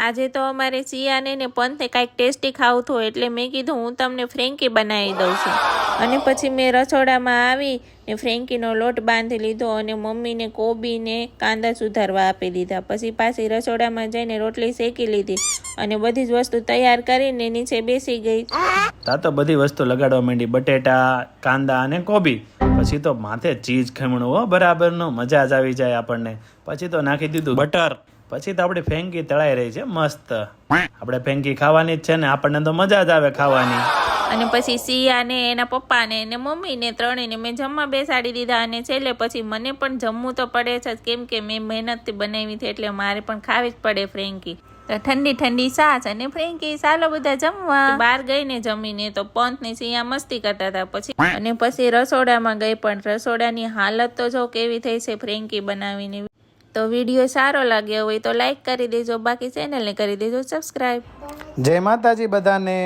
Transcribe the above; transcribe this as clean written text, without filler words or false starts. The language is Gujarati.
આજે તો અમારે સિયાને ને પંથને કાંઈક ટેસ્ટી ખાવું હતું એટલે મેં કીધું હું તમને ફ્રેન્કી બનાવી દઉં છું. અને પછી મેં રસોડામાં આવી ને ફ્રેન્કીનો લોટ બાંધી લીધો અને મમ્મીને કોબીને કાંદા સુધારવા આપી દીધા. પછી પાછી રસોડામાં જઈને રોટલી શેકી લીધી અને બધી જ વસ્તુ તૈયાર કરીને નીચે બેસી ગઈ. તા તો બધી વસ્તુ લગાડવા માંડી, બટેટા, કાંદા અને કોબી. પછી તો માથે ચીઝ ખમણું હો બરાબરનું, મજા જ આવી જાય આપણને. પછી તો નાખી દીધું બટર. પછી તો આપણી ફેંકી તળાઈ રહી છે મસ્ત. આપણે ફેંકી ખાવાની જ છે ને, આપણને તો મજા જ આવે ખાવાની. અને પછી સિયાને એના પપ્પાને ને મમ્મીને ત્રણેયને મેં જમવા બેસાડી દીધા. અને છેલ્લે પછી મને પણ જમવું તો પડે છે કેમ કે મેં મહેનતથી બનાવી હતી એટલે મારે પણ ખાવી જ પડે ફ્રેન્કી. તો ઠંડી ઠંડી સાસ અને ફ્રેન્કી, ચાલો બધા જમવા. બહાર ગઈને જમીને તો પંથ ને સિયા મસ્તી કરતા હતા. પછી રસોડામાં ગઈ પણ રસોડાની હાલત તો જો કેવી થઈ છે ફ્રેન્કી બનાવીને. તો વિડીયો સારો લાગ્યો હોય તો લાઈક કરી દેજો, બાકી ચેનલને કરી દેજો સબસ્ક્રાઈબ. જય માતાજી બધાને.